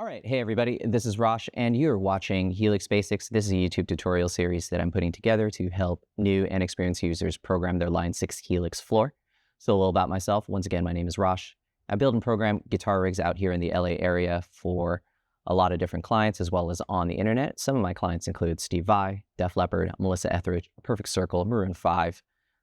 All right, hey everybody, this is Rosh, and you're watching Helix Basics. This is a YouTube tutorial series that I'm putting together to help new and experienced users program their Line 6 Helix Floor. So a little about myself. Once again, my name is Rosh. I build and program guitar rigs out here in the LA area for a lot of different clients as well as on the internet. Some of my clients include Steve Vai, Leppard, Melissa Etheridge, Perfect Circle, Maroon 5,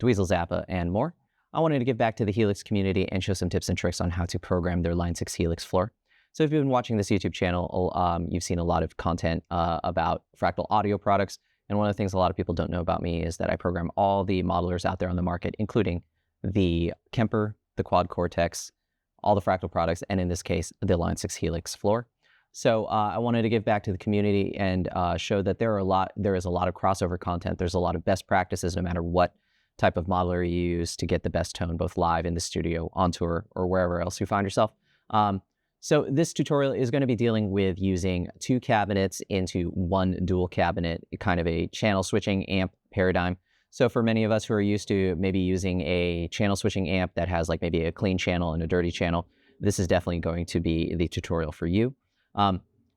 Dweezil Zappa, and more. I wanted to give back to the Helix community and show some tips and tricks on how to program their Line 6 Helix Floor. So if you've been watching this YouTube channel, you've seen a lot of content about fractal audio products. And one of the things a lot of people don't know about me is that I program all the modelers out there on the market, including the Kemper, the Quad Cortex, all the fractal products, and in this case, the Line 6 Helix Floor. So I wanted to give back to the community and show that there is a lot of crossover content. There's a lot of best practices no matter what type of modeler you use to get the best tone, both live in the studio, on tour, or wherever else you find yourself. So this tutorial is going to be dealing with using two cabinets into one dual cabinet, kind of a channel switching amp paradigm. So for many of us who are used to maybe using a channel switching amp that has like maybe a clean channel and a dirty channel, this is definitely going to be the tutorial for you.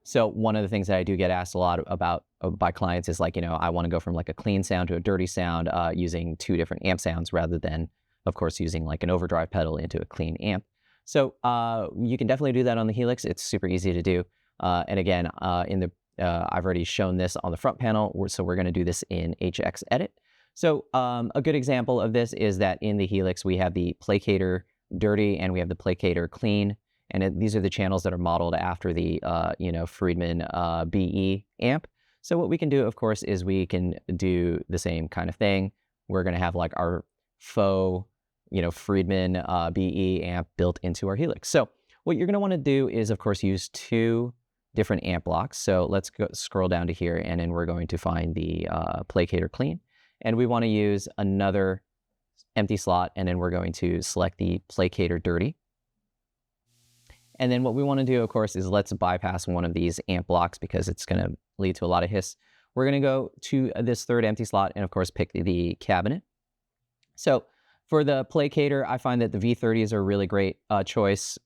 So one of the things that I do get asked a lot about by clients is like, I want to go from like a clean sound to a dirty sound using two different amp sounds rather than, of course, using like an overdrive pedal into a clean amp. So you can definitely do that on the Helix. It's super easy to do. And again, I've already shown this on the front panel, so we're going to do this in HX Edit. So a good example of this is that in the Helix, we have the Placator Dirty and we have the Placator Clean. And these are the channels that are modeled after the Friedman BE amp. So what we can do, of course, is we can do the same kind of thing. We're going to have like our faux Friedman BE amp built into our Helix. So what you're going to want to do is, of course, use two different amp blocks. So let's scroll down to here, and then we're going to find the Placator Clean. And we want to use another empty slot, and then we're going to select the Placator Dirty. And then what we want to do, of course, is let's bypass one of these amp blocks because it's going to lead to a lot of hiss. We're going to go to this third empty slot and, of course, pick the cabinet. So for the Placator, I find that the V30s are a really great choice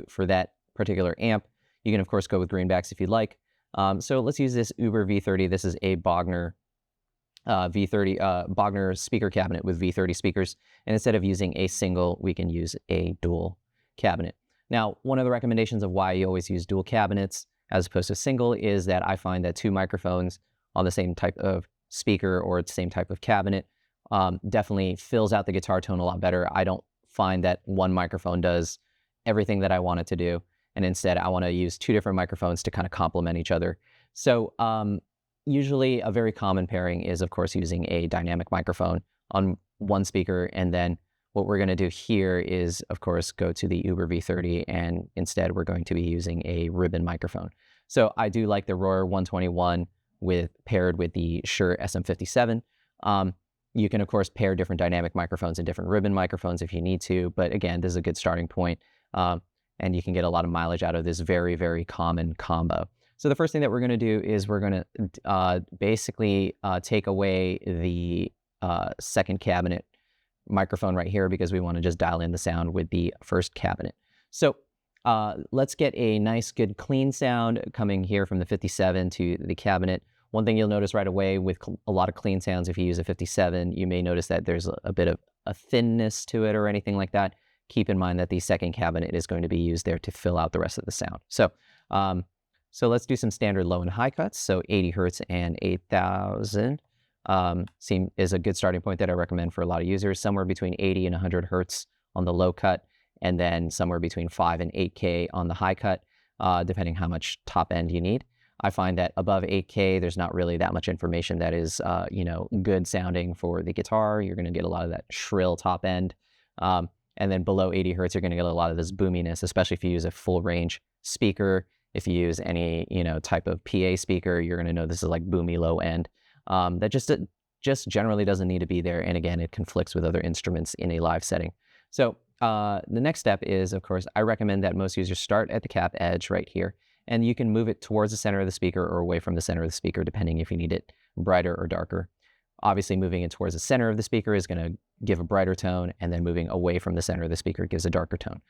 for that particular amp. You can, of course, go with greenbacks if you'd like. So let's use this Uber V30. This is a Bogner Bogner speaker cabinet with V30 speakers. And instead of using a single, we can use a dual cabinet. Now, one of the recommendations of why you always use dual cabinets as opposed to single is that I find that two microphones on the same type of speaker or the same type of cabinet definitely fills out the guitar tone a lot better. I don't find that one microphone does everything that I want it to do, and instead I want to use two different microphones to kind of complement each other. So usually a very common pairing is, of course, using a dynamic microphone on one speaker, and then what we're going to do here is, of course, go to the Uber V30, and instead we're going to be using a ribbon microphone. So I do like the Royer 121 paired with the Shure SM57. You can, of course, pair different dynamic microphones and different ribbon microphones if you need to. But again, this is a good starting point, and you can get a lot of mileage out of this very, very common combo. So the first thing that we're going to do is we're going to basically take away the second cabinet microphone right here because we want to just dial in the sound with the first cabinet. So let's get a nice, good, clean sound coming here from the 57 to the cabinet. One thing you'll notice right away with a lot of clean sounds, if you use a 57, you may notice that there's a bit of a thinness to it or anything like that. Keep in mind that the second cabinet is going to be used there to fill out the rest of the sound. So, so let's do some standard low and high cuts. So 80 Hertz and 8,000 is a good starting point that I recommend for a lot of users. Somewhere between 80 and 100 Hertz on the low cut, and then somewhere between 5 and 8K on the high cut, depending how much top end you need. I find that above 8K, there's not really that much information that is, good sounding for the guitar. You're going to get a lot of that shrill top end. And then below 80 Hertz, you're going to get a lot of this boominess, especially if you use a full range speaker. If you use any, type of PA speaker, you're going to know this is like boomy low end. That just generally doesn't need to be there. And again, it conflicts with other instruments in a live setting. So the next step is, of course, I recommend that most users start at the cap edge right here. And you can move it towards the center of the speaker or away from the center of the speaker, depending if you need it brighter or darker. Obviously, moving it towards the center of the speaker is going to give a brighter tone, and then moving away from the center of the speaker gives a darker tone.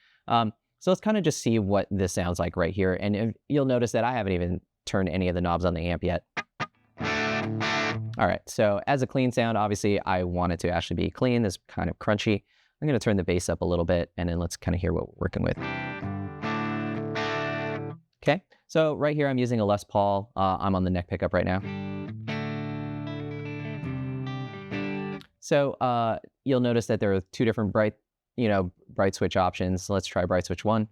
So let's kind of just see what this sounds like right here. And you'll notice that I haven't even turned any of the knobs on the amp yet. All right, so as a clean sound, obviously I want it to actually be clean, this kind of crunchy. I'm gonna turn the bass up a little bit, and then let's kind of hear what we're working with. Okay, so right here I'm using a Les Paul. I'm on the neck pickup right now. So you'll notice that there are two different bright switch options. Let's try bright switch 1.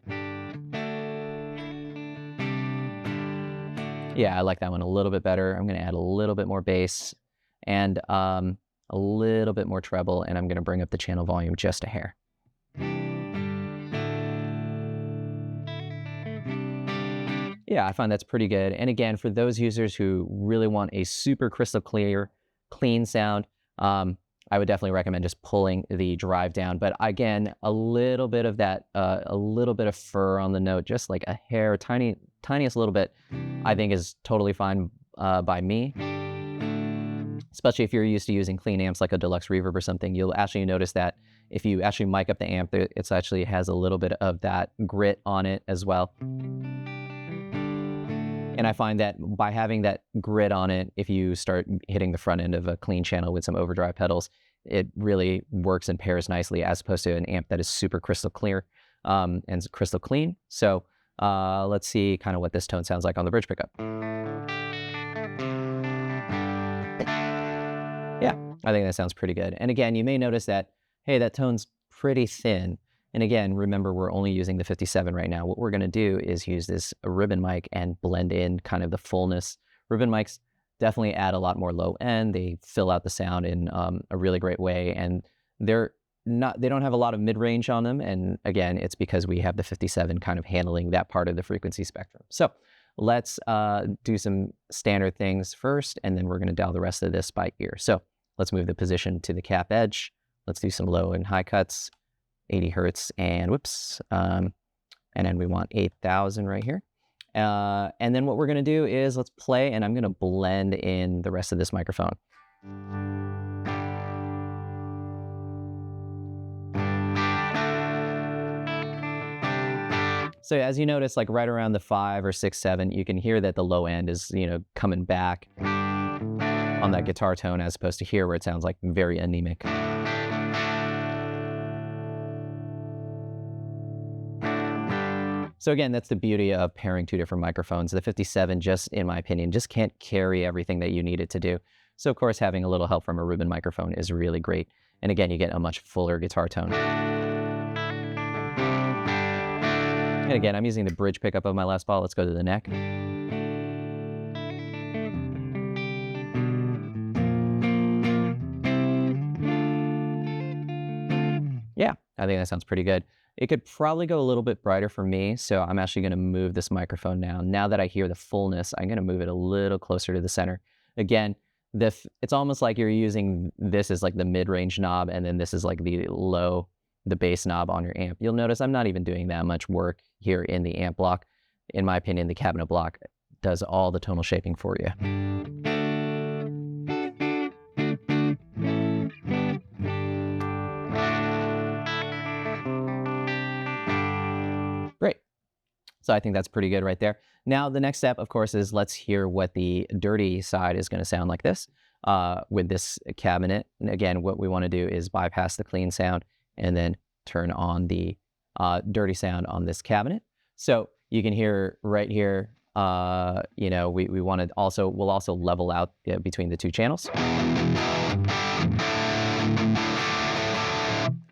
Yeah, I like that one a little bit better. I'm gonna add a little bit more bass and a little bit more treble, and I'm gonna bring up the channel volume just a hair. Yeah, I find that's pretty good. And again, for those users who really want a super crystal clear, clean sound, I would definitely recommend just pulling the drive down. But again, a little bit of that, a little bit of fur on the note, just like a hair, tiniest little bit, I think is totally fine by me. Especially if you're used to using clean amps like a deluxe reverb or something, you'll actually notice that if you actually mic up the amp, it actually has a little bit of that grit on it as well. And I find that by having that grit on it, if you start hitting the front end of a clean channel with some overdrive pedals, it really works and pairs nicely as opposed to an amp that is super crystal clear and crystal clean. So let's see kind of what this tone sounds like on the bridge pickup. Yeah, I think that sounds pretty good. And again, you may notice that, hey, that tone's pretty thin. And again, remember, we're only using the 57 right now. What we're gonna do is use this ribbon mic and blend in kind of the fullness. Ribbon mics definitely add a lot more low end. They fill out the sound in a really great way. And they don't have a lot of mid-range on them. And again, it's because we have the 57 kind of handling that part of the frequency spectrum. So let's do some standard things first, and then we're gonna dial the rest of this by ear. So let's move the position to the cap edge. Let's do some low and high cuts. 80 hertz and whoops. And then we want 8,000 right here. And then what we're gonna do is let's play, and I'm gonna blend in the rest of this microphone. So as you notice, like right around the 5 or 6, 7, you can hear that the low end is, coming back on that guitar tone as opposed to here where it sounds like very anemic. So again, that's the beauty of pairing two different microphones. The 57, just in my opinion, just can't carry everything that you need it to do. So of course, having a little help from a ribbon microphone is really great. And again, you get a much fuller guitar tone. And again, I'm using the bridge pickup of my Les Paul. Let's go to the neck. Yeah, I think that sounds pretty good. It could probably go a little bit brighter for me, so I'm actually gonna move this microphone now. Now that I hear the fullness, I'm gonna move it a little closer to the center. Again, it's almost like you're using this as like the mid-range knob, and then this is like the bass knob on your amp. You'll notice I'm not even doing that much work here in the amp block. In my opinion, the cabinet block does all the tonal shaping for you. Great. So I think that's pretty good right there. Now, the next step, of course, is let's hear what the dirty side is going to sound like this with this cabinet. And again, what we want to do is bypass the clean sound and then turn on the dirty sound on this cabinet. So you can hear right here, we want to we'll also level out between the two channels.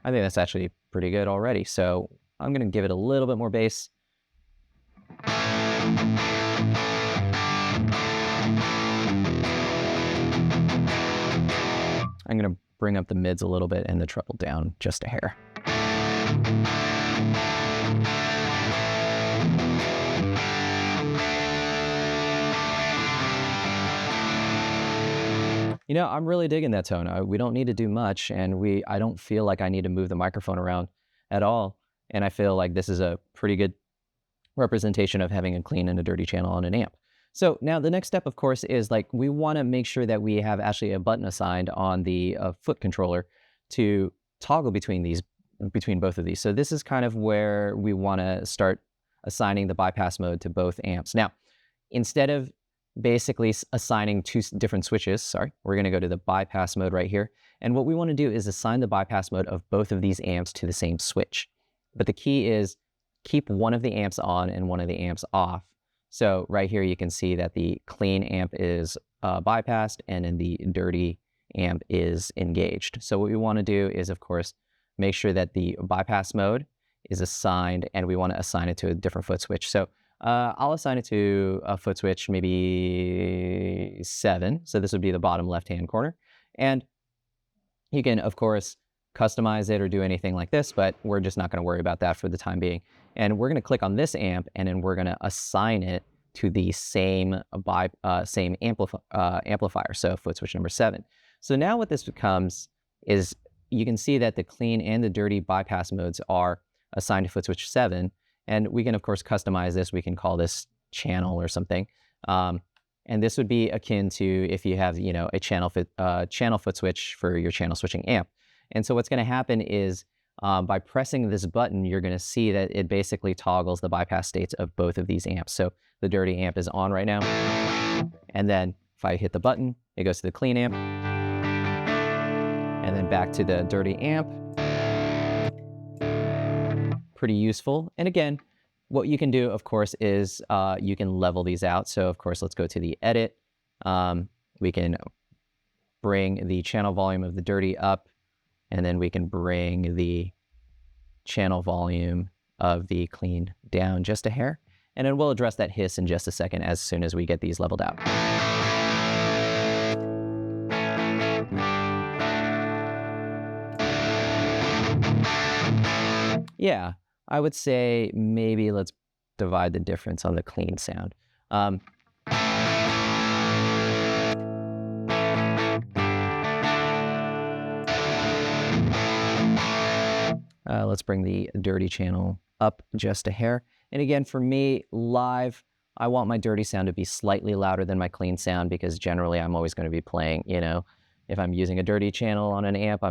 I think that's actually pretty good already. So I'm going to give it a little bit more bass. I'm going to bring up the mids a little bit and the treble down just a hair. I'm really digging that tone. We don't need to do much, and I don't feel like I need to move the microphone around at all. And I feel like this is a pretty good representation of having a clean and a dirty channel on an amp. So now the next step, of course, is we want to make sure that we have actually a button assigned on the foot controller to toggle between these between both of these. So this is kind of where we want to start assigning the bypass mode to both amps. Now, instead of basically assigning two different switches, we're going to go to the bypass mode right here. And what we want to do is assign the bypass mode of both of these amps to the same switch. But the key is keep one of the amps on and one of the amps off. So right here, you can see that the clean amp is bypassed and then the dirty amp is engaged. So what we want to do is, of course, make sure that the bypass mode is assigned, and we want to assign it to a different foot switch. So I'll assign it to a foot switch, maybe 7. So this would be the bottom left-hand corner. And you can, of course, customize it or do anything like this, but we're just not going to worry about that for the time being. And we're going to click on this amp, and then we're going to assign it to the same amplifier, so foot switch number 7. So now what this becomes is you can see that the clean and the dirty bypass modes are assigned to foot switch 7. And we can, of course, customize this. We can call this channel or something. And this would be akin to if you have, a channel foot switch for your channel switching amp. And so what's going to happen is by pressing this button, you're going to see that it basically toggles the bypass states of both of these amps. So the dirty amp is on right now. And then if I hit the button, it goes to the clean amp. And then back to the dirty amp. Pretty useful. And again, what you can do, of course, is you can level these out. So of course, let's go to the edit. We can bring the channel volume of the dirty up, and then we can bring the channel volume of the clean down just a hair. And then we'll address that hiss in just a second as soon as we get these leveled out. Yeah, I would say maybe let's divide the difference on the clean sound. Let's bring the dirty channel up just a hair. And again, for me, live, I want my dirty sound to be slightly louder than my clean sound, because generally I'm always going to be playing, if I'm using a dirty channel on an amp,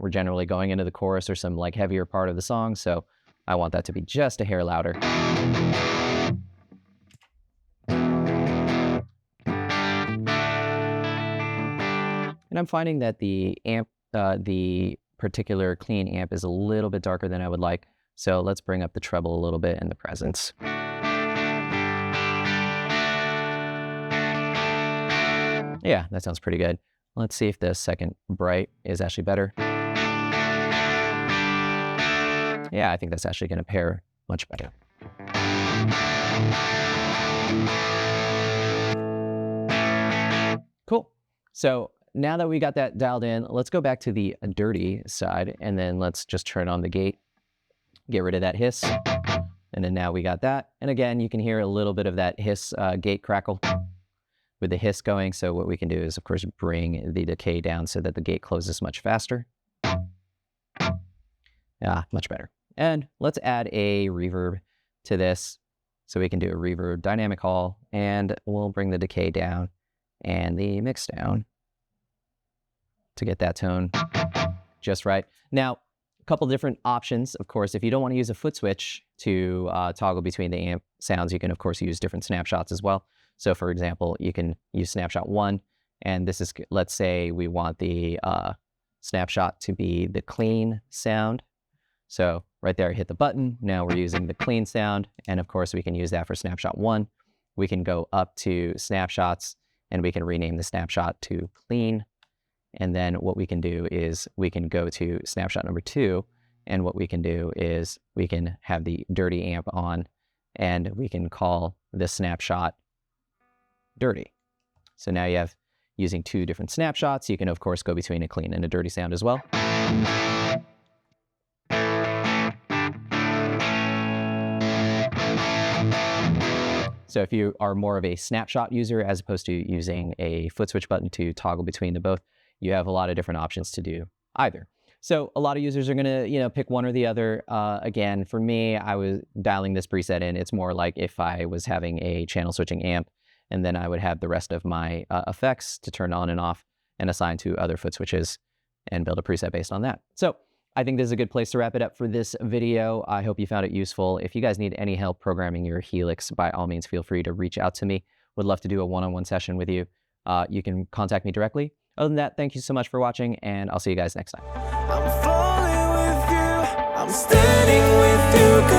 we're generally going into the chorus or some like heavier part of the song. So I want that to be just a hair louder. And I'm finding that the particular clean amp is a little bit darker than I would like. So let's bring up the treble a little bit and the presence. Yeah, that sounds pretty good. Let's see if the second bright is actually better. Yeah, I think that's actually going to pair much better. Cool. So now that we got that dialed in, let's go back to the dirty side, and then let's just turn on the gate, get rid of that hiss. And then now we got that. And again, you can hear a little bit of that hiss gate crackle with the hiss going. So what we can do is, of course, bring the decay down so that the gate closes much faster. Yeah, much better. And let's add a reverb to this. So we can do a reverb dynamic hall, and we'll bring the decay down and the mix down to get that tone just right. Now, a couple different options. Of course, if you don't want to use a foot switch to toggle between the amp sounds, you can, of course, use different snapshots as well. So for example, you can use snapshot 1, and this is, let's say we want the snapshot to be the clean sound. So right there, hit the button. Now we're using the clean sound. And of course, we can use that for snapshot 1. We can go up to snapshots, and we can rename the snapshot to clean. And then what we can do is we can go to snapshot number 2. And what we can do is we can have the dirty amp on, and we can call this snapshot dirty. So now you have, using 2 different snapshots, you can of course go between a clean and a dirty sound as well. So if you are more of a snapshot user as opposed to using a foot switch button to toggle between the both, you have a lot of different options to do either. So a lot of users are going to, pick one or the other. Again, for me, I was dialing this preset in. It's more like if I was having a channel switching amp, and then I would have the rest of my effects to turn on and off and assign to other foot switches and build a preset based on that. So I think this is a good place to wrap it up for this video. I hope you found it useful. If you guys need any help programming your Helix, by all means, feel free to reach out to me. Would love to do a one-on-one session with you. You can contact me directly. Other than that, thank you so much for watching, and I'll see you guys next time. I'm falling with you, I'm standing with you.